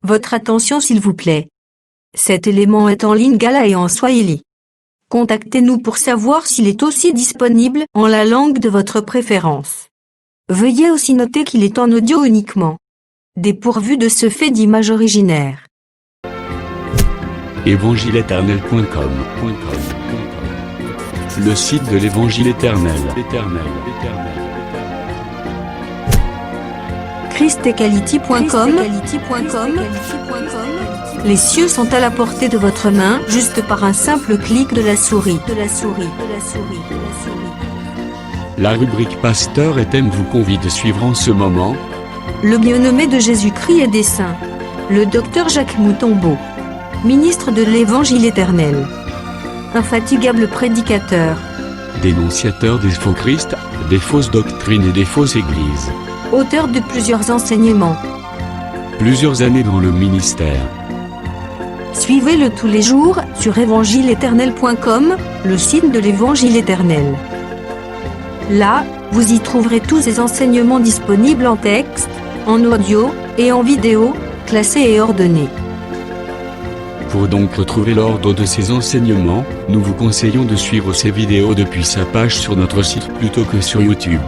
Votre attention s'il vous plaît. Cet élément est en lingala et en swahili. Contactez-nous pour savoir s'il est aussi disponible en la langue de votre préférence. Veuillez aussi noter qu'il est en audio uniquement. Dépourvu de ce fait d'image originaire. Évangileéternel.com. Le site de l'Évangile éternel. christequality.com. Les cieux sont à la portée de votre main, juste par un simple clic de la souris. La rubrique Pasteur et thème vous convie de suivre en ce moment. Le bien-aimé de Jésus-Christ et des saints. Le docteur Jacques Moutombo. Ministre de l'Évangile éternel. Infatigable prédicateur. Dénonciateur des faux Christ, des fausses doctrines et des fausses églises. Auteur de plusieurs enseignements. Plusieurs années dans le ministère. Suivez-le tous les jours sur évangileéternel.com, le site de l'Évangile éternel. Là, vous y trouverez tous ces enseignements disponibles en texte, en audio et en vidéo, classés et ordonnés. Pour donc retrouver l'ordre de ces enseignements, nous vous conseillons de suivre ces vidéos depuis sa page sur notre site plutôt que sur YouTube.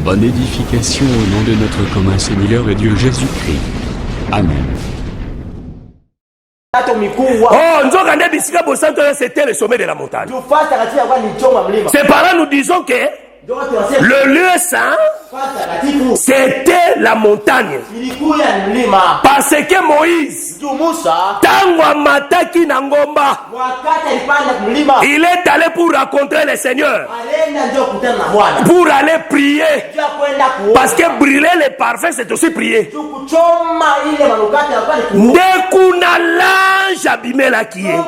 Bonne édification au nom de notre commun Seigneur et Dieu Jésus-Christ. Amen. Oh, c'était le sommet de la montagne. C'est par là nous disons que le lieu saint, c'était la montagne. Parce que Moïse, tango mataki na ngomba, il est allé pour rencontrer le Seigneur, pour aller prier. Parce que brûler les parfums, c'est aussi prier. Nekuna l'ange abîmé la qui est.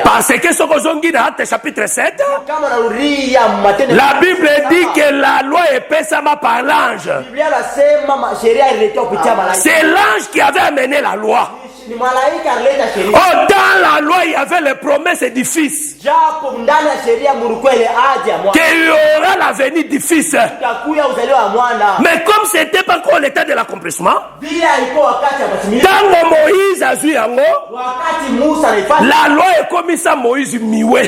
Parce que ce qu'on dit dans Actes chapitre 7, la Bible dit que la loi est péssama par l'ange. C'est l'ange qui avait amené la loi. Oh, dans la loi, il y avait les promesses du Fils. Qu'il y aura la venue du Fils. Mais comme ce n'était pas encore l'état de l'accomplissement, quand Moïse a vu la loi est comme ça, Moïse miwe.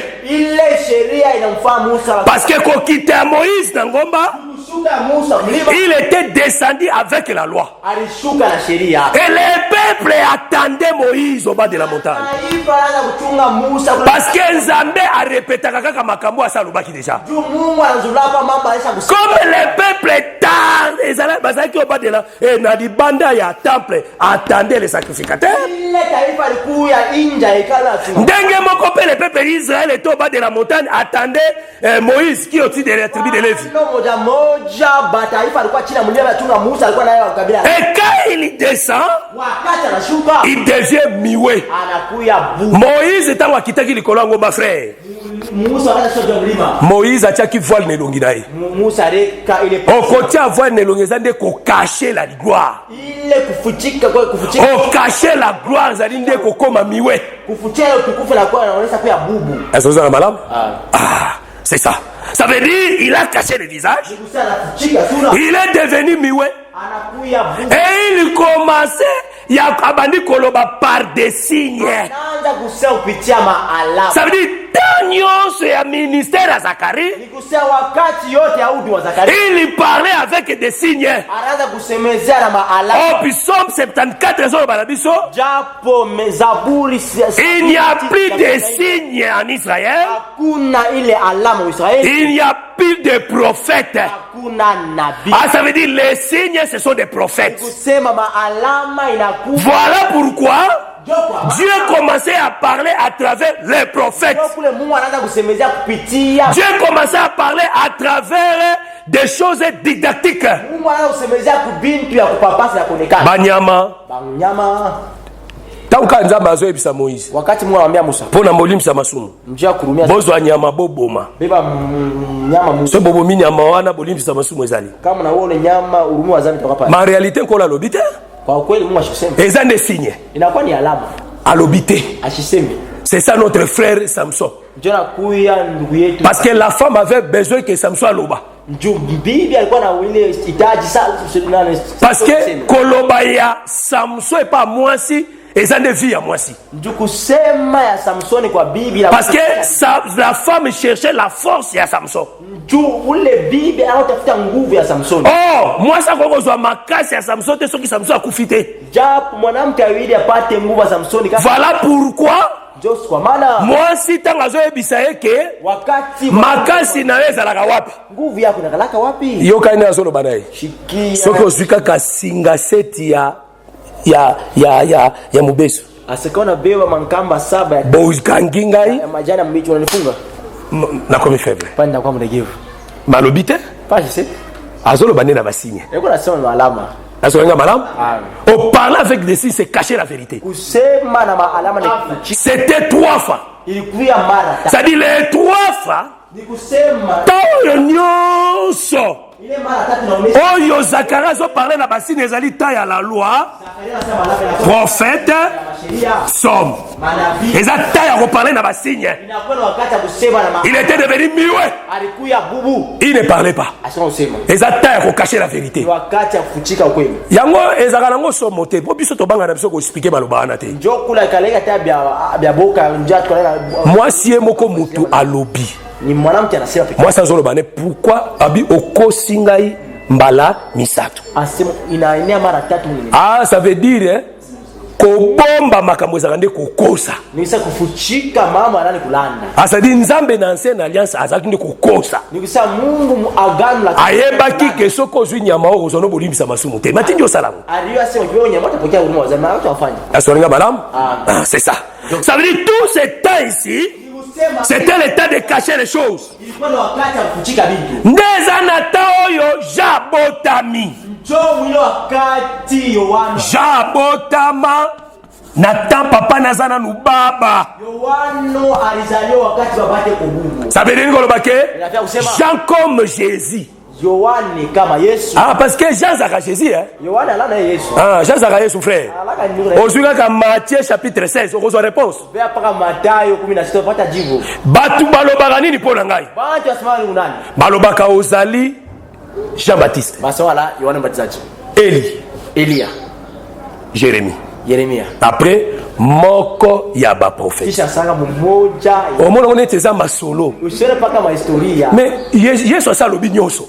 Parce que quand il était à Moïse, il était descendu avec la loi. Et le peuple attendait Moïse au bas de la montagne. Parce que Nzambe a répété kaka makambo asalubaki déjà. Comme le peuple tard, bazaki au bas de la na di banda ya temple attendait les sacrificateurs. Ndenge moko pe le peuple d'Israël était au bas de la montagne attendait Moïse qui est au-dessus de la tribu de Lévi. Et quand il descend, il devient miwe. Moïse est en wakitaki likolongo ma frère. Moïse a tchaki voile nelongi nae. On côté à voile nelongi zande ko cacher la gloire. On cacher la gloire zalinde ko koma miwe. Est-ce que vous avez malade? Ah, c'est ça. Ça veut dire il a caché le visage. Il est devenu miwe. Et il commençait Yakabandi Koloba par des signes. Ça veut dire c'est un ministère à Zacharie. Il parlait avec des signes. Oh, puis Somme 74 il n'y a plus de signes en Israël. Il n'y a plus de prophètes. Ah, ça veut dire les signes, ce sont des prophètes. Voilà pourquoi Dieu commençait à parler à travers les prophètes. Dieu commençait à parler à travers des choses didactiques. Banyama. Tanka nzamba azo ebisa Moïse. Wakati Mungu anamwambia Musa, pona molimisa masumu. Njia kurumia. Bozo nyama boboma. Beba nyama Musa. So bobo mi nyama wana bolimisa masumu ezali. Kama na uone nyama urumu wazami toka pale. Ma réalité ko la lobite. Kwa ukweli Mungu ashisema. Ezande signe. Inakuwa ni alama. Alobite. Ashisemi. C'est ça notre frère Samson. Njona kuya ndugu yetu. Parce que la femme avait besoin que Samson aloba. Bibi alikuwa na ile hitaji sana. Parce que koloba ya Samson est pas mwasi eza nde vie ya mwasi. Kusema ya Samson kwa bibi parce que la femme cherchait la force ya Samson. Ule bibi anatafuta nguvu ya Samson. Oh, mwasi akozwa makasi ya Samson te soki Samson akufite. Japo mwanamke awili apate nguvu ya Samson. Voilà pourquoi kwa maana mwasi tanga zoyebisa yeke wakati makasi na ezalaka wapi, nguvu yako inakalaka wapi. Yo kaine azolo banaye soko zwika kasinga seti ya mubeso asekona bewa mankamba 7 ya bokangingai ya majana mbichi unanifunga na komi faible panda kwa mregevu malobite pas c'est azolo bande na basigne eko na sema alama asolenga malam au parler avec des signes c'est cacher la vérité. Kusema na maalama ni c'était 3 fois ilikuwa mara ça dit les 3 fois ni kusema tayo nyonso ile mara tatu naonesha oyo Zacharie zo parler na basine ezali ta ya la loi prophète somme eza ta ya ko parler na basigne. Il était devenu muet, alikuya bubu, il ne parlait pas. Eza ta ya ko cacher la vérité. Wakati ya kufuchika ukweli yango ezaka nango somo te po biso tobanga na biso ko expliquer maloba na te njokula kalega ta bya boka njatwa na mwasi moko mutu alobi ni mwanamke anasema pekee. Moi sans olobane pourquoi abi okosi ngai mbala misato asema inaenea mara tatu mwingine. Ça veut dire kobomba makambo ezaka nde kokosa nikisa kufuchika mama anani kulanda ça dit nzambe na ancienne alliance azaki nde kokosa nikisa Mungu agano la ayebaki ke soko ozwi nyama oyo ozono bolimbisa masumu te matindi osalamu aliyo asema kwa nyama utapokea huruma wa zamani watu wafanye asolinga malamu c'est ça. Ça veut dire tout ce temps ici c'était le temps de cacher les choses. Ndeza na ta oyo jabotami jabotama na ta papa nazana nubaba. Ça veut dire Jean comme Jésus. Parce que Jean zaka Jésus Jean zaka Jésus frère. Aujourd'hui comme Matthieu chapitre 16 on reçoit réponse. Batu balobaka nini pona ngai? Balobaka ozali Jean-Baptiste. Élie. Jérémie. Après moko ya ba prophète. Omona on était za masolo. Mais Yesu sa lobi nyonso.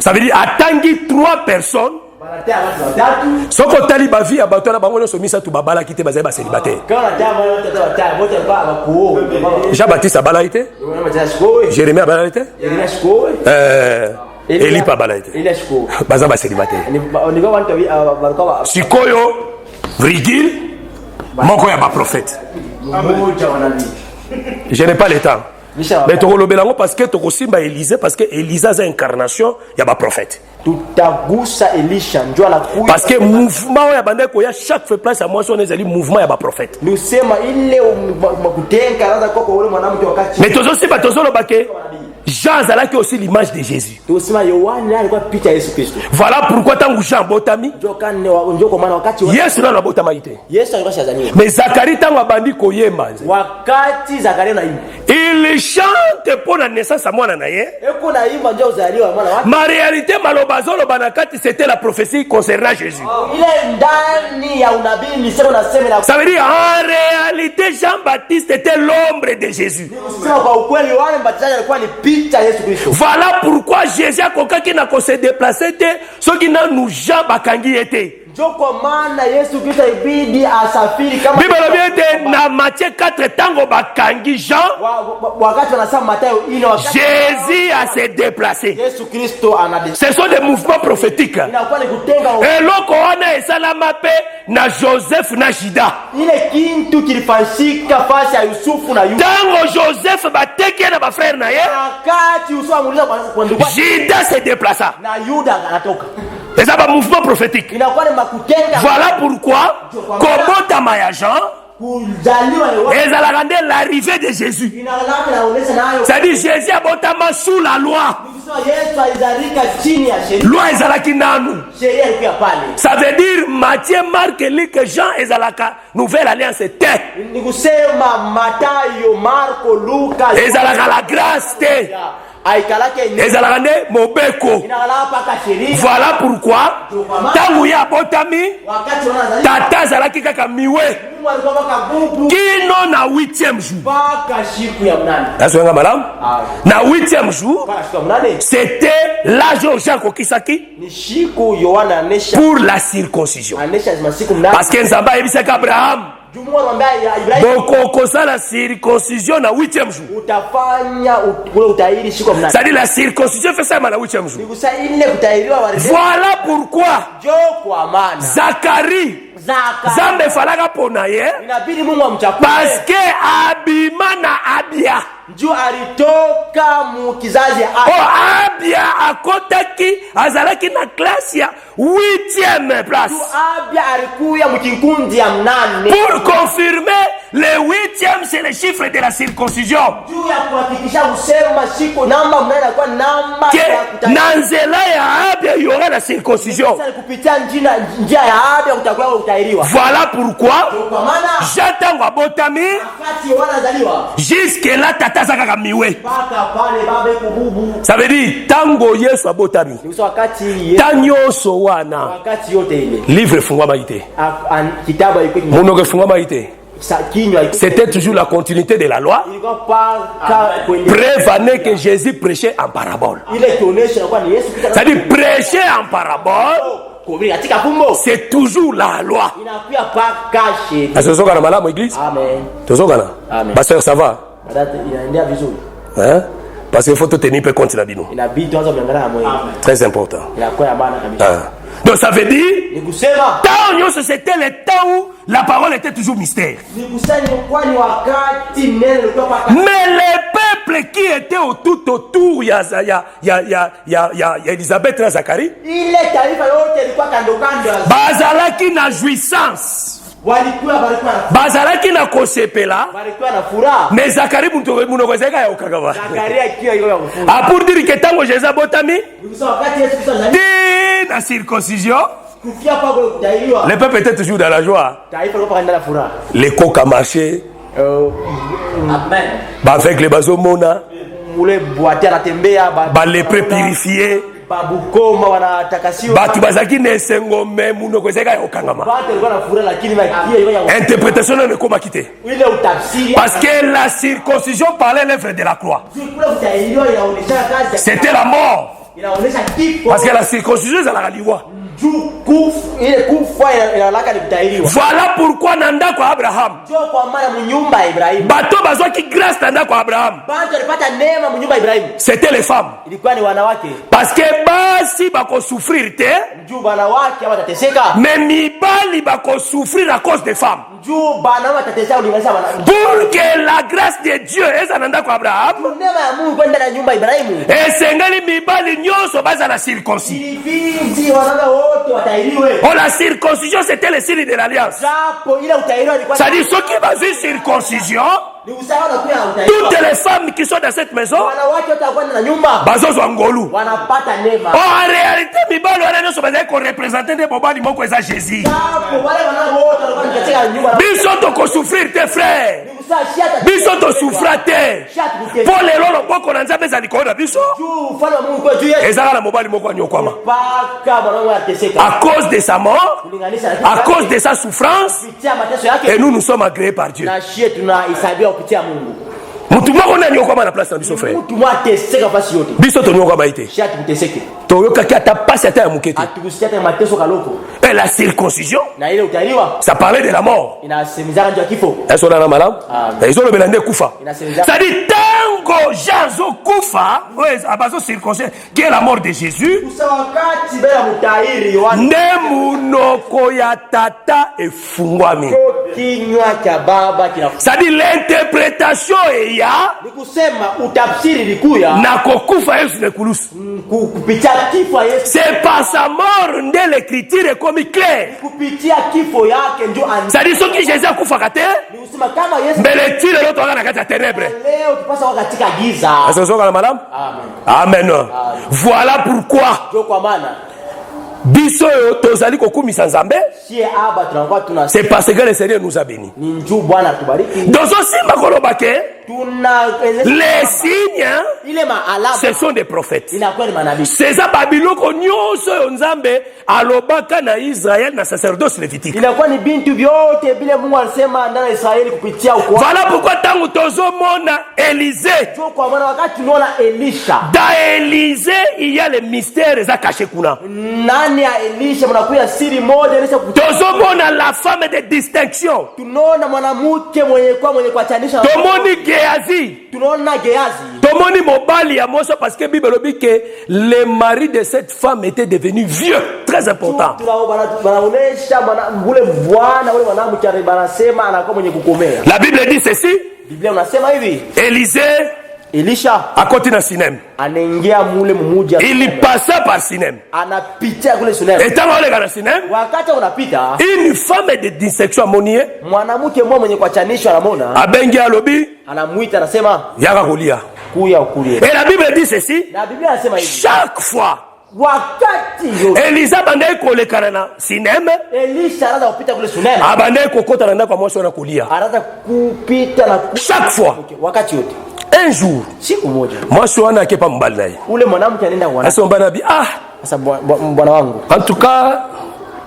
Ça veut dire atangi 3 personnes. Soko tali ba vie ya bato na bango nyonso misa tu babala kite bazali ba célibataire. Jean-Baptiste abala ite? Jérémie abala ite? Élie pa abala ite? Baza ba célibataire. Sikoyo virgule moko ya ba prophète. Je n'ai pas le temps. Mais tu as parce que tu as Élisée, parce que Élisée est l'incarnation, il y a un prophète. Parce que le mouvement, il y a chaque fois place à moi, on est mouvement, il y a un prophète. Mais tu as aussi Jean Zalaki aussi l'image de Jésus. Voilà pourquoi tant que Jean Botami, Yesu na Botama ite. Mais Zacharie tant abandi koyemba. Il chante pour la naissance à moi naye. Ma réalité malobazolo banakati c'était la prophétie concernant Jésus. Ça veut dire en réalité Jean-Baptiste était l'ombre de Jésus. Voilà pourquoi Jésus a quelqu'un qui n'a qu'à se déplacer, ceux qui n'ont nous Jean Bakangi été. Bible dit dans Matthieu 4 tango Bakangi Jean. Jésus a se déplacé. Ce sont des mouvements prophétiques. Et l'autre on a salama pe na Joseph na Jida. Tango Joseph bateke na ba frère na ye. Jida se déplaça. Et ça va mouvement prophétique. Voilà pourquoi Kobota Mayajan et ça a rendu l'arrivée de Jésus. C'est-à-dire Jésus a botama sous la loi. Loi ezalaki nanu. Ça veut dire Matthieu, Marc, Luc, Jean ezalaka nouvelle alliance te. Ezalaka la grâce te. ezalaka nde mobeko. Voilà pourquoi ntango ya botami tata azalaki kaka miwe kino na 8e jour. Nazoyenga malamu na 8e jour c'était l'âge où Jean kokisaki pour la circoncision, parce que nzambe ayebisaki Abraham boko la circoncision na 8e jour. C'est-à-dire la circoncision fait ça na 8e jour. Voilà pourquoi Zacharie Zambe falaka pona ye parce que abima na Abia Abia akotaki azalaki na classe ya 8e place pour confirmer le 8e c'est le chiffre de la circoncision que nanzela ya Abia y aura la circoncision. Voilà pourquoi j'attends à Botami jusque là tata zaka miwe. Ça veut dire tango yesu a Botami tanyo so wana livre fungwa maite monoke fungwa maite. C'était toujours la continuité de la loi. Preuve année que Jésus prêchait en parabole. C'est-à-dire prêcher en parabole, c'est toujours la loi. Amen. Pasteur, ça va? Hein? Parce qu'il faut te tenir peu compte là-dedans. Très important. Donc ça veut dire, c'était le temps où la parole était toujours mystère. Mais les peuples qui étaient tout autour, il y a Elisabeth et Zacharie, bazalaki na jouissance. Bazalaki na kosepela mais Zacharie munokozeka ya okagaba a pour dire que tango Jésus botami de la circoncision le peuple était toujours dans la joie, les coqs à marcher avec les bazomona les pré purifiés batu bazaki nesengo me muno kozeka okangama interprétation ne koma kité parce que la circoncision parlait l'œuvre de la croix, c'était la mort, parce que la circoncision c'est la liwa. Voilà pourquoi nanda kwa Abraham bato bazwa ki grâce nanda kwa Abraham c'était les femmes, parce que basi bako souffrir te mais mibali bako souffrir à cause des femmes pour que la grâce de Dieu eza nanda kwa Abraham et sengali mibali nyoso baza la circoncision. Oh, la circoncision c'était le signe de l'alliance. Ça dit ceux qui basent une circoncision, toutes les femmes qui sont dans cette maison, bazo zangolou. Oh, en réalité, mibalo wana so bazali ko représenter des bobali moko eza Jésus. Biso to ko souffrir tes frères. Biso to souffrir te. Pour les lolo boko na nzambe za likona biso. Ezala na mobali moko nyokwama. À cause de sa mort, à cause de sa souffrance, et nous sommes agréés par Dieu. Mutu moko na nyokoma na place na biso frère. Biso to nyokoma ite. Toyoka ki ata pasi ata ya mukete. Et la circoncision, ça parlait de la mort. Est-ce qu'on a malam? Ils ont le belande kufa. Ça dit tango jazo kufa, abazo circoncision, qui est la mort de Jésus. Nemunoko ya tata e fungwami. Ça dit l'interprétation est ya. Na kokufa Yesu ne kulusu. C'est par sa mort que l'écriture est comme claire. Ça dit ce qui Jésus a kufa kate. Mais les tirs de l'autre dans la ténèbres. Madame? Amen. Voilà pourquoi. Biso tozali kokumisa nzambe, c'est parce que le Seigneur nous a bénis. Donc aussi makolobake les signes, ce sont des prophètes. C'est ça Babiloko nyoso nzambe alobaka na Israël na sacerdoce lévitique. Voilà pourquoi tango tozo mona Élisée. Dans Élisée, il y a les mystères cachés kuna. Tozo mona la femme de distinction. Tomoni Géasi. Tomoni mobali ya moso parce que Bible dit que le mari de cette femme était devenu vieux, très important. La Bible dit ceci. Elisha à côté de Sinem. Il passa par Sinem. Et tant qu'on est dans Sinem, une femme de dissection ammoniée a bengi à lobby. Yaka Kolia. Et la Bible dit ceci. Chaque fois Elisa bande kolekana na Sinem, abande kokota na kwa mwaso na kulia. Chaque fois un jour mwaso wana kepa mbali naye ule mwanamke anaenda wana asa mbana bi sasa bwana wangu en tout cas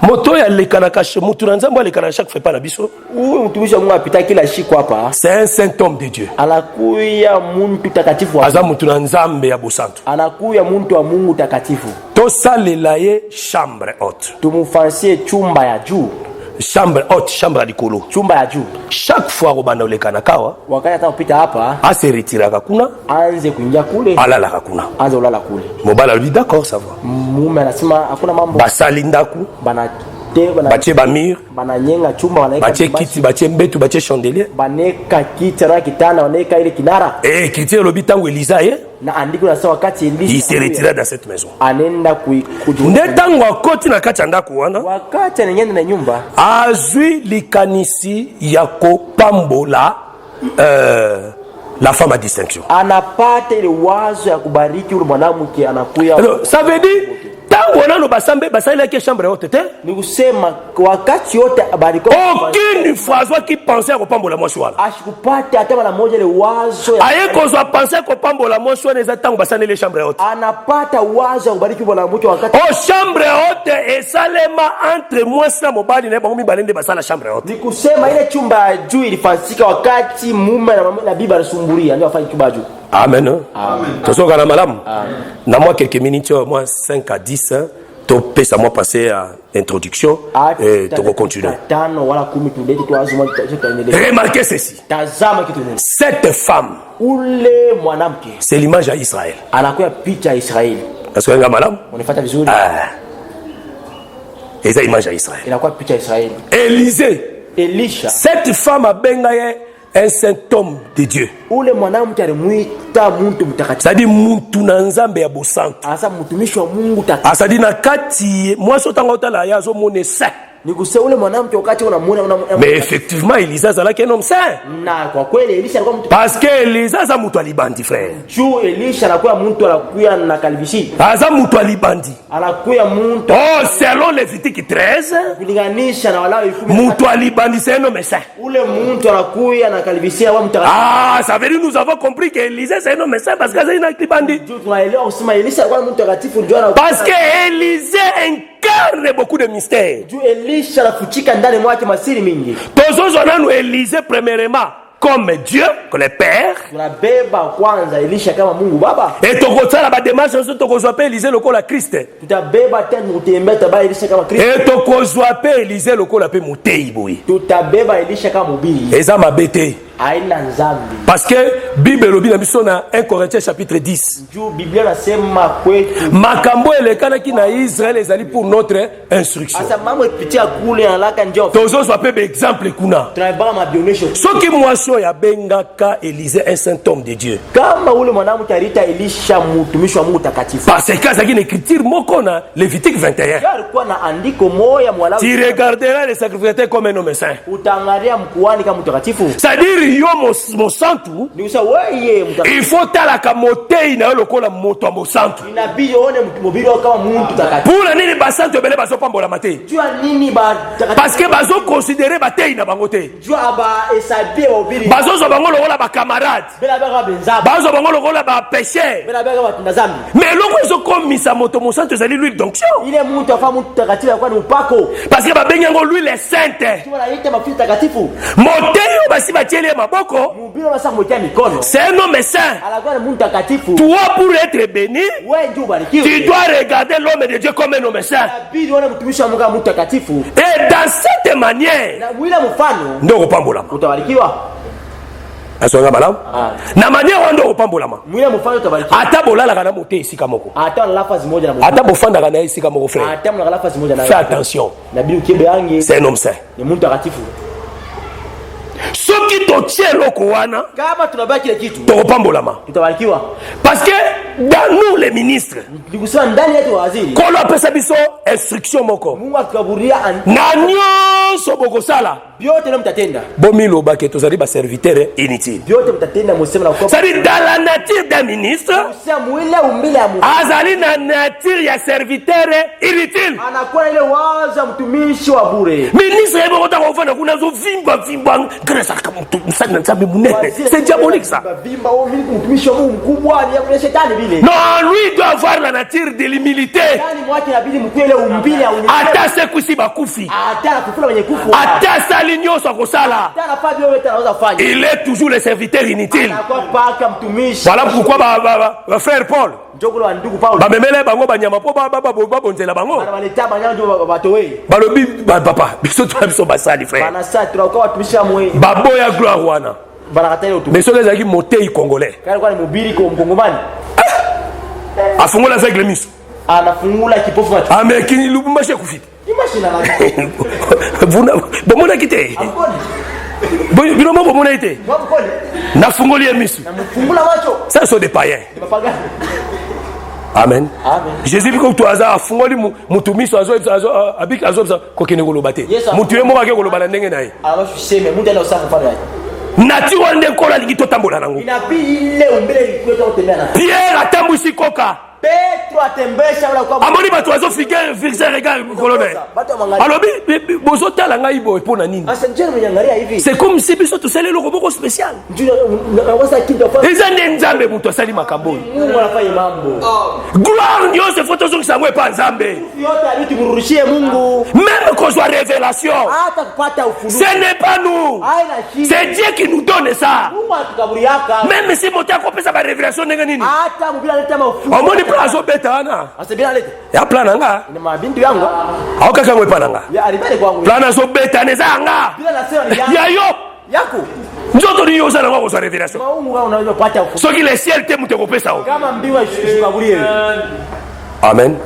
moto ya lekana kashe mutu nzambo lekana chaque fait pas na biso huyu mtumisha Mungu apita kila siku hapa. C'est un saint homme de Dieu. Anakuya muntu takatifu aza mutu nzambe ya bosantu. Anakuya muntu wa Mungu takatifu. To salela ye chambre haute. Tumufansie chumba ya juu. Chambre haute, chambre à likolo. Chumba ya juu. Chaque fois robana olekana kawa wakati atapita hapa ase retiraka kuna anze kuingia kule alala kakuna anze ulala kule mobala lui d'accord ça va mume anasema hakuna mambo basali ndaku bana bache bamir bananyenga chumba wanaeka bache kiti bache mbetu bache chandelier baneka kiti na kitana wanaeka ile kinara kiti lobi tangu Elisa na andiko na sawa wakati Elisa il se retira dans cette maison anenda kujuda ndetangu akoti na kati ndaku wana wakati ananyenda na nyumba azwi likanisi yako pambola la femme à distinction anapata ile wazo ya kubariki ule mwanamke anakuya. Ça veut dire tango nano basambe basala ke chambre haute te ni kusema wakati yote bariko aucune fois qui pensait à kopambola mwashwala ashikupata hata mara moja ile wazo aye kozwa penser kopambola mwashwala za tango basana ile chambre haute anapata wazo ya kubariki mwanamke wakati chambre haute esalema entre moi na mobali na bangu mibalende basala chambre haute ni kusema ile chumba juu ilifansika wakati mume na bibi alisumburia ndio afanye chumba juu. Amen. Amen. Tozo kana malamu. Na moi quelques minutes, moi 5 à 10, to pesa moi passer à introduction et to continuer. Remarquez ceci. Cette femme, c'est l'image à Israël. Est-ce que vous avez malamu? Et c'est l'image à Israël. Élisée, cette femme a bengaye un saint homme de Dieu. C'est-à-dire muntu na nzambe ya bosantu. Asa mtumishi wa Mungu takatifu. Asa dina kati mwaso tanga la yazo mone saint. Nikuse ule mwanamke wakati unamwona mais effectivement Elisa zalaki un homme saint. Na kwa kweli Elisha alikuwa mtu parce que Elisa za mtu alibandi frère. Juu Elisha anakuwa mtu anakuya na kalvishi. Aza mtu alibandi. Anakuya mtu. Oh selon Lévitique 13. Kulinganisha na wala 10. Mtu alibandi c'est un homme saint. Ule mtu anakuya na kalvishi wa mtakatifu. Ça veut dire nous avons compris que Elisa c'est un homme saint parce que c'est un alibandi. Juu tunaelewa usema Elisha alikuwa mtu mtakatifu ndio ana parce que Elisa incarne beaucoup de mystères. Juu Elisha anafuchika ndani mwake masiri mingi. Tozo nanu Élisée premièrement comme Dieu, comme le Père. Tunabeba kwanza Elisha kama Mungu Baba. Et tokosala ba démarche so tokozwa Élisée lokola Christ. Tutabeba tena mutembeta ba Elisha kama Christ. Et tokozwa Élisée lokola pe mutei boyi. Tutabeba Elisha kama mubili. Eza mabete. Parce que Bible lobi na biso na 1 Corinthiens chapitre 10. Bible nasema kwetu makambo elekana ki na Israël ezali pour notre instruction. Asa mambo epitia kule alaka ndio. Tozo so pe exemple kuna. Traba ma bionesho. Soki mwaso ya bengaka Élisée un saint homme de Dieu. Kama ule mwanamke alita Elisha mtumishi wa Mungu takatifu. Parce que ça qui écriture moko na Lévitique 21. Alikuwa na andiko moya mwala. Tu regarderas les sacrificateurs comme un homme saint. Utangalia mkuani kama mtakatifu. C'est-à-dire yo mo santu il faut talaka motei na lokola moto mo santu inabidi one mobili kama muntu takatifu pour nini nini basantu ebele bazopambolama te? Jua nini ba Parce que bazoconsidere batei na bango te. Jua ba esabie obiri. Bazozwa bango lokola bacamarade. Bela bela benzaba. Bazozwa bango lokola bapêcheur. Bela bela batunda zambi. Mais eloko ezokomisa moto mosantu ezali l'huile d'onction. Ile muntu afa muntu takatifu ya kwani upako. Parce que babengi yango l'huile sainte. Jua la ite mafuta takatifu. Moteyo basi batieli maboko. Mubilo basa motia mikono. C'est un homme saint. Alakuwa muntu takatifu. Toi pour être béni, Wewe ndio ubarikiwe. tu dois regarder l'homme de Dieu comme un homme saint. Inabidi uone mtumishi wa Mungu kama mtu takatifu. Et dans cette manière, Na mwile mfano ndo kopambolama. utabarikiwa. Asonga malamu. Na manière ndo kopambolama. Mwile mfano utabarikiwa. Ata bolalaka na mote esika moko. Hata na lafazi moja na Mungu. Ata bofandaka na esika moko frère. Hata na lafazi moja na Fais attention. Inabidi ukibe ange C'est un homme saint. ni mtu takatifu. Soki totie eloko wana, Kama tunabaki kile kitu tokopambolama. tutabarikiwa. Parce que dans nous les ministres, Nikusema ndani yetu waziri. kolo apesa biso instruction moko. Mungu akaburia Na nyonso bokosala. vyote na mtatenda. Bomilobake tozali ba serviteur inutile. Vyote mtatenda musema na kwa. C'est-à-dire dans la nature d'un ministre, Sasa mwile umbile ya Mungu. azali na nature ya serviteur inutile. Anakuwa ile waza mtumishi wa bure. Ministre yebo kota kufanya kuna zo vimba grâce à mtu msana nzambe munene. C'est diabolique ça. Bimba au mtumishi wa Mungu mkubwa ni ya shetani vile. Non, lui doit avoir la nature de l'humilité. Ndani mwake inabidi mkwele umbile ya unyenyekevu. Ata se kusi bakufi. Hata kufula wenye kufu. Ata sali nyoso akosala. Hata nafadi wewe anaweza kufanya. Il est toujours le serviteur inutile. Anakuwa paka mtumishi. Voilà pourquoi ba frère Paul. Njogolo wa ndugu Paulo. Ba memele bango banyama po ba bonzela bango. Bana waleta banyama ndio batowe. Balobi papa, biso to biso basali frère. Bana sasa tunakuwa watumishi wa mwe. Baboya gloire wana. Bana katale utu. Mais soki ezalaki motei congolais. Kale kwa ni mubiri kwa mkongomani. Afungola avec le miso. Anafungula kipofu watu. Amekini lubumbashi kufita. Imashina na. Vuna bomona kite. Akoni. Biloma bomona ite. Wapo koni. Nafungoli miso. Na mfungula macho. Ça sont des païens. Mapagani. Amen. Amen. Jésus biko to aza afungoli mutumiso azo abik azo kokene koloba te. Mutu yemo bake koloba na ndenge naye. Alafu sema mundu ana usafu mfano yake. Nati wande kola lingi to tambola nango. Inabidi ile umbile ikweta kutembea na. Pierre atambwisi koka. Petro atembesha wala kwa. Amoni bato azo fixe regard colonel. Alobi bozo tala ngai boy pona nini? Asa njeni mnyangalia hivi. C'est comme si biso to sele loko boko spécial. Njoo nawasa kitu kwa. Ezande nzambe muto asali makambo. Mungu anafanya mambo. Gloire nyose foto zongi sangwe pa nzambe. Yote alitumrushie Mungu. Même qu'on soit révélation. Hata kupata ufunuo. Ce n'est pas nous. Haina shida. C'est Dieu qui nous donne ça. Mungu atukaburiaka. Même si moto akopesa ba révélation ndenge nini. Hata mbila leta mafunuo. Omoni plan azobeta wana. Asa bila leta. Ya plan nanga. Ni mabindu yangu. Aokaka ngwe pananga. Ya alibali kwangu. Plan azobeta neza. Bila nasema ni yangu. Ya yo. Yako. Nzoto ni yoza nango kwa révélation. Mungu unaweza kupata ufunuo. Soki le ciel te muto kopesa o. Kama mbiwa ishikaburie. Amen.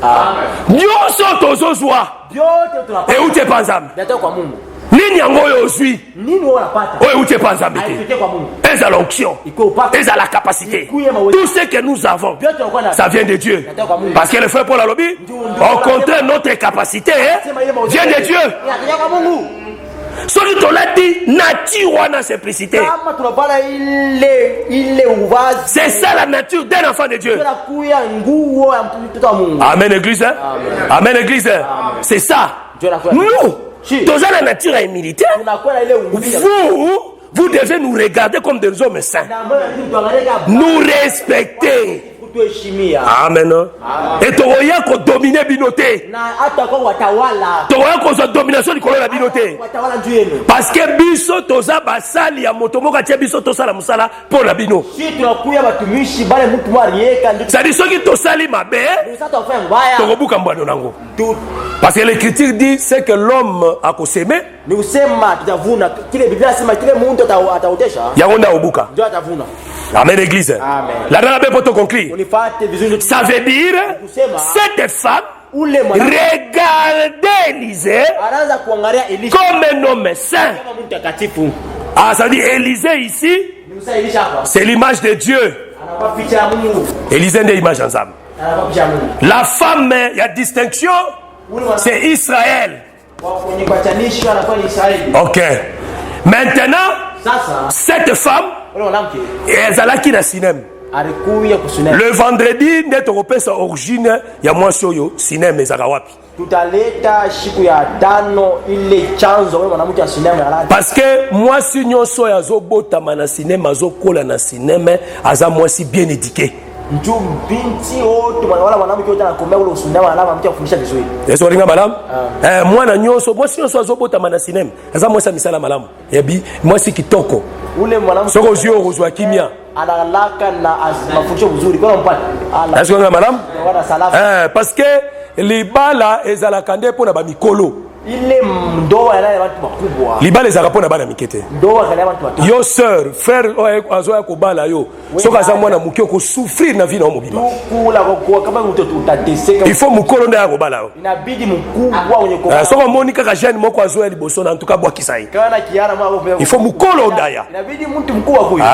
Nyonso tozozwa. Vyote tunapata. Eute pa nzambe. Natoka kwa Mungu. Nini yango oyo ozwi? Nini wewe unapata? Oyo eute pa nzambe te. Haipite kwa Mungu. Eza l'onction. Iko upako. Eza la capacité. Tout ce que nous avons, Vyote unakuwa na. ça vient de Dieu. Parce que le frère Paul a lobby, au contraire, notre capacité vient de Dieu. Inatoka kwa Mungu. Soki tolati nature wana simplicité. Kama tunapata ile uwazi. C'est ça la nature d'un enfant de Dieu. Tunakuya nguo ya mtoto wa Mungu. Amen église. Amen église. C'est ça. Nous, dans la nature et militaire, vous devez nous regarder comme des hommes saints. Nous respecter. Amen. Et toya ko dominer binoté. Toya ko so domination du colonel binoté. Parce que biso toza basali ya motomoka tia biso tosala musala pour la bino. Ça dit ceux qui tosali mabe. Tokobuka mbano nango. Parce que l'écriture dit c'est que l'homme a kosemé. Ni usema tutavuna kile Biblia inasema kile Mungu ataotesha. Yaonda obuka. Ndio atavuna. Amen église. Amen. La dana be poto conclure. Ça veut dire cette femme regardez Élisée comme un homme saint. Ah, ça dit Élisée ici, c'est l'image de Dieu. Élisée est l'image ensemble. La femme, il y a distinction, c'est Israël. Ok. Maintenant, cette femme, elle a qui la cinéma. Le vendredi, notre repère sa origine, il y a moi sur yo cinéma ezaka wapi. tutaleta siku ya tano ile chanzo wewe mwanamke wa sinema halali. Parce que moi si nyonso ya zobotama na sinema zokola na sinema aza moi si bien éduqué. Nju binti wote wala mwanamke wote anakomea ule usinema alama mtu kufundisha vizuri. Yeso ringa malamu. Mwana nyonso moi si nyonso azobotama na sinema aza moi sa misala malamu. Yebi moi si kitoko. Ule mwanamke soko zio rozwa kimia. Analaka na mafundisho vizuri kwa mpata. Yeso ringa malamu. Wana salafu. Parce que libala ezalaka nde pona ba mikolo. Ile ndoa ya watu wakubwa. Libala ezalaka pona bana mikete. Ndoa ya watu wakubwa. Yo sœur, frère azoya ko bala yo. Soka za mwana mukio ko souffrir na vie na mobima. Kula kwa kama utateseka. Il faut mukolo nda ya ko bala yo. Inabidi mkubwa wenye kwa. Soka moni kaka jeune moko azoya liboso na ntuka bwa kisai. Kana kiana mwa. Il faut mukolo ndaya. Inabidi mtu mkubwa huyo.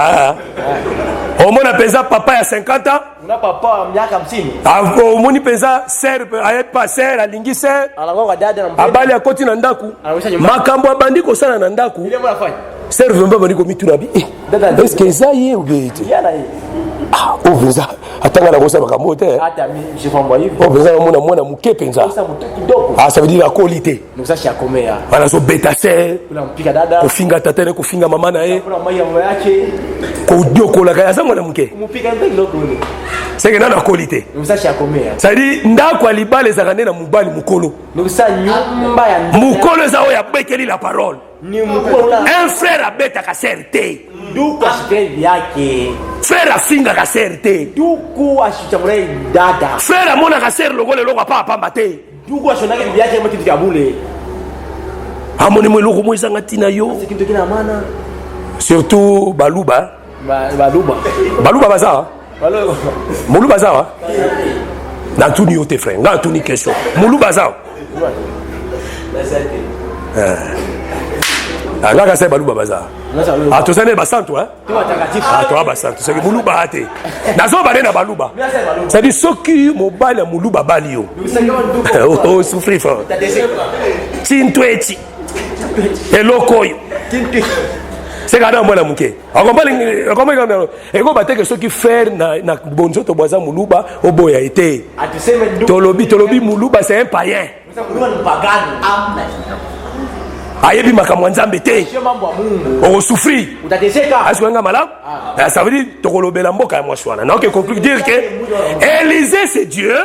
Omona pesa papa ya 50 ans. Una papa wa miaka 50. Omoni pesa sœur pas sœur alingi sœur. Anakuwa dada na mbele. Abali akoti na ndaku. Makambo abandi ko sana na ndaku. Ile mwana fanya. Sœur vemba bandi ko mituna bi. Est-ce que ça y est ou bien? Yana hii. Ah, oveza. Atanga na kosa makambo te. Hata mimi je famba hivi. Oveza mwana muke penza. Sasa mtu kidogo. Ah, ça veut dire la qualité. Donc ça shakomea. Wana so beta sœur. Kuna mpika dada. Kufinga tatene kufinga mama na yeye. Kuna maya yake. Kodiokola kaya za mwana muke. Mpika ndio kidogo ile. C'est que na qualité. Donc ça shakomea. Ça dit ndako alibale za kanena mubali mukolo. Donc ça nyumba ya mukolo za oya bekeli la parole. Ni mukolo. Un frère abeta ka serte. Duko ashike yake. Frère afinga ka serte. Duko ashitamure dada. Frère amona ka ser logole logo pa pamba te. Duko ashonaka bibi yake mkitu kya bule. Amoni mwe logo mwe zanga tina yo. C'est kitu kina maana. Surtout baluba. Baluba. Baluba baza. Baluba. Mulu baza. Na tuni yo te frère. Na tuni question. Mulu baza. Ngaka se baluba baza. Ah, tu sais ba santo hein? Ah, toi ba santo. C'est que muluba ate. Nazo ba na baluba. Ça dit soki mobile muluba bali yo. Oh, souffrir fort. Tintweti. Elokoyo. C'est quand même mon muke. Comment ego bateke soki faire na bonzo to boza muluba oboya été. Tolobi muluba c'est un païen. Ayebi makamwa nzambe te. On souffrir. Est-ce que malade? Ça veut dire tokolobela mboka ya mwashwana. Na ok conclure dire que Élisée c'est Dieu.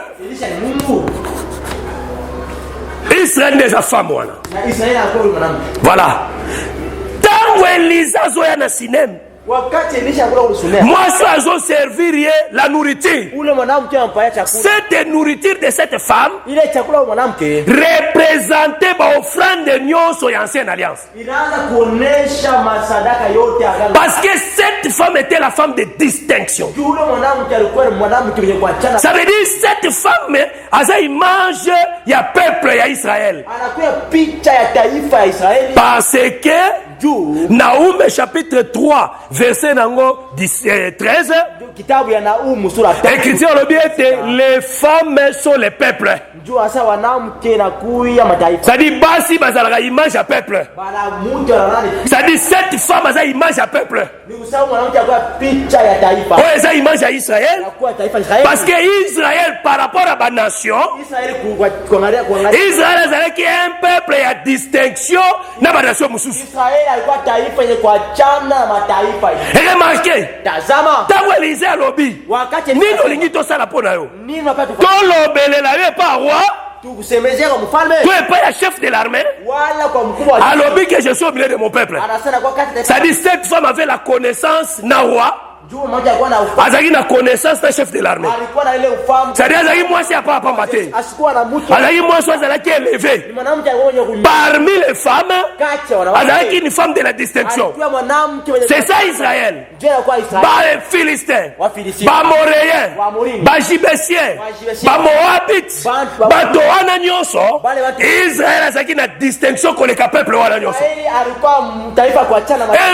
Israël des femmes wana. Voilà. Tango Élisée zoya na sinem. Moi, ça a servi la nourriture. Cette nourriture de cette femme représentait l'offrande de Nyonso et Ancienne Alliance. Parce que cette femme était la femme de distinction. Ça veut dire cette femme a une image, il y a peuple, il y a Israël. Parce que Naoum chapitre 3 verset 13 écriture le bien les femmes sont les peuples. Ça dit basi bazalaka image à peuple. Ça dit cette femme a image à peuple. Oh, eza image à Israël. Parce que Israël par rapport à la nation, Israël est un peuple et à distinction na ba nation mususu. Et remarquez, tango Élisée alobi, nino lingi to sala pona yo. To lobelela yo pa roi. Tu es pas le chef de l'armée. Alobi que je suis au milieu de mon peuple. Ça dit cette femme avait la connaissance na roi. Azaki na connaissance d'un chef de l'armée. C'est-à-dire Azaki moi c'est pas maté. Azaki moi soit Azaki élevé. Parmi les femmes, Azaki une femme de la distinction. C'est ça Israël. Bah les Philistins, bah Moréens, bah Jibésiens, bah Moabites, bah Toana Nyonso. Israël Azaki na distinction qu'on est capable wana Nyonso. Et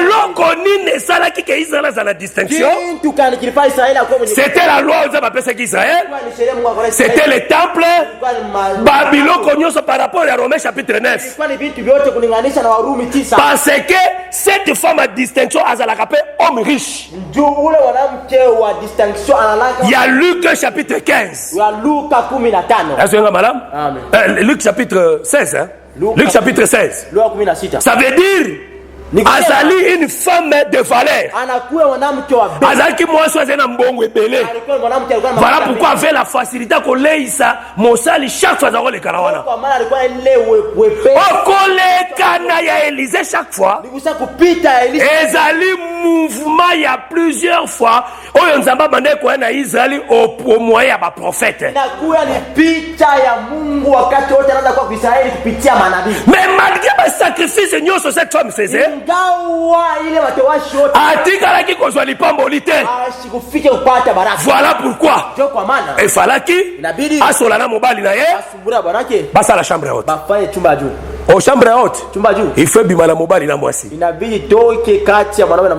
l'on connaît ça là qui Israël a la distinction. nation. C'était la loi aux appelés Israël. C'était le temple. Babylone cognoso par rapport à Romains chapitre 9. Parce que cette femme a distinction à la homme riche. Il y a Luc chapitre 15. Est-ce que madame? Luc chapitre 16. Hein? Luc chapitre 16. Ça veut dire Azali une femme de valeur. Azali qui moi choisi un bon ébélé. Voilà pourquoi avec la facilité qu'on leisa Mosali chaque fois dans le Karawana. Au collègue ya Élisée chaque fois. Ezali mouvement il y a plusieurs fois. Oyo nzamba bande ko na Israël au moyen ba prophète. Mais malgré le sacrifice que cette femme faisait, voilà pourquoi il fallait qu'il asolana mobali na ye basa la chambre haute. Au chambre haute, il faut bimana mobali na mwasi.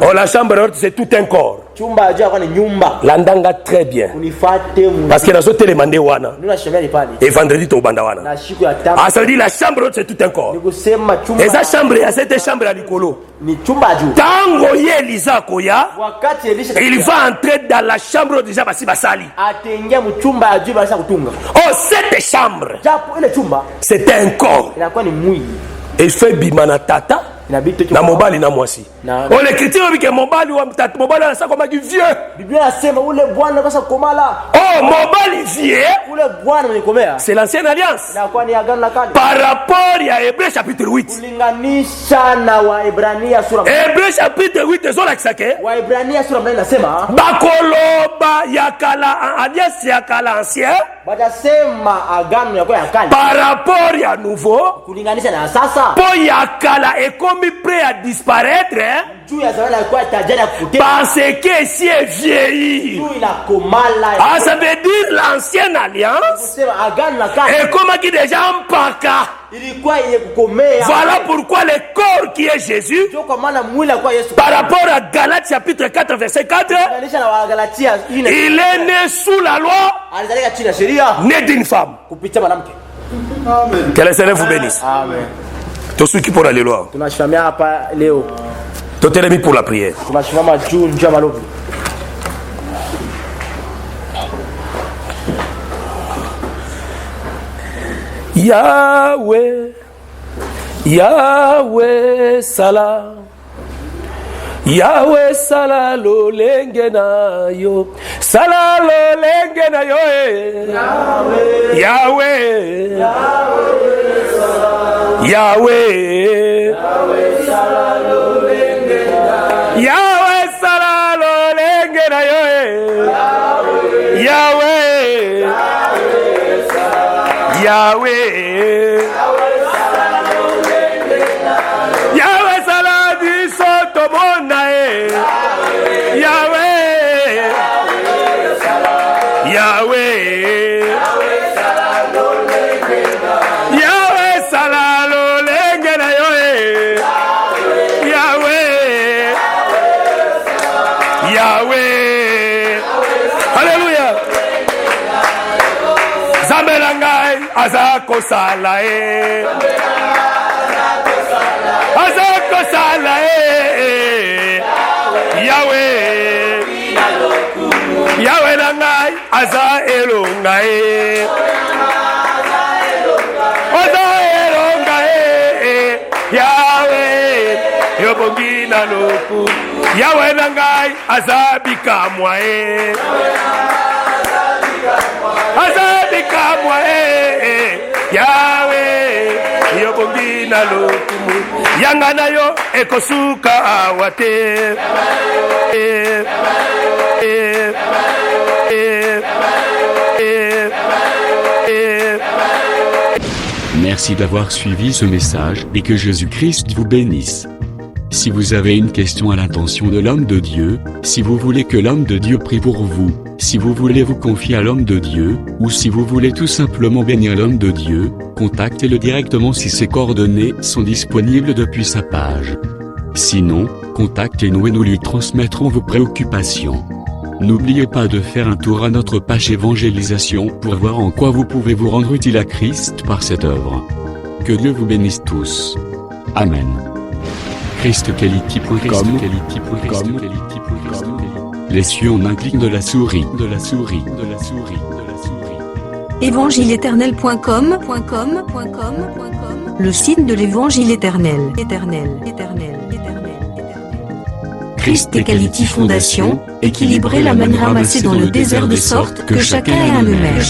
Oh, la chambre haute c'est tout un corps. Landanga très bien. Parce que dans télé mandé wana. Et vendredi to banda wana. Ah ça veut dire la chambre haute c'est tout un corps. Et sa chambre cette chambre à Nicolo. Tango ye Elisa koya. Il va entrer dans la chambre déjà basi basali. Oh cette chambre. C'est un corps. Et fait bimana tata. Na mobali na mwasi. On l'écriture dit que mobali wa mtata mobali anasa koma vieux. Biblia inasema ule bwana kasa komala. Oh mobali vieux. Ule bwana mwenye komea. C'est l'ancienne alliance. Inakuwa ni agano la kale. Par rapport à Hébreux chapitre 8. Kulinganisha na Waebrania sura. Hébreux chapitre 8 ezola kisake. Waebrania sura mbele nasema. Bakoloba yakala alliance yakala ancien. Batasema agano yako ya kale. Par rapport à nouveau. Kulinganisha na sasa. Po yakala eko prêt à disparaître parce que si est vieilli. Ah, ça veut dire l'ancienne alliance et comme qui déjà en paka. Voilà pourquoi le corps qui est Jésus par rapport à Galates chapitre 4 verset 4 il est né sous la loi né d'une femme. Que le Seigneur vous bénisse. Amen. Tous ceux qui pour aller loin. Tunashimamia hapa leo. Totelemi pour la prière. Tunashimama juu njia malobi. Yahweh, Yahweh salam. Yahweh sala lo lenge na yo. Sala lo lenge na yo. Yahweh. Yahweh. Yahweh. Yahweh sala lo lenge na yo. Yahweh sala lo lenge na yo. Yahweh. Yahweh. Yahweh. Yahweh sala di soto mona e. Yahweh. Yahweh. Yahweh sala lo lenge na yo e. Yahweh. Yahweh. Alléluia. Zambelangai azako sala e. Azako sala e. Yahweh. Yahweh langai aza elonga e. Aza elonga e. Yahweh yobongina loku. Yahweh langai aza bikamwa e. Aza bikamwa e. Yahweh yobongina loku. Yanga na yo ekosuka awate. Merci d'avoir suivi ce message et que Jésus-Christ vous bénisse. Si vous avez une question à l'intention de l'homme de Dieu, si vous voulez que l'homme de Dieu prie pour vous, si vous voulez vous confier à l'homme de Dieu, ou si vous voulez tout simplement bénir l'homme de Dieu, contactez-le directement si ses coordonnées sont disponibles depuis sa page. Sinon, contactez-nous et nous lui transmettrons vos préoccupations. N'oubliez pas de faire un tour à notre page évangélisation pour voir en quoi vous pouvez vous rendre utile à Christ par cette œuvre. Que Dieu vous bénisse tous. Amen. ChristQuality.com. Les cieux en un clic de la souris. Évangile-éternel.com, le site de l'évangile éternel. Christ et Quality Fondation, équilibrer la manne ramassée dans le désert de sorte que chacun ait un maire.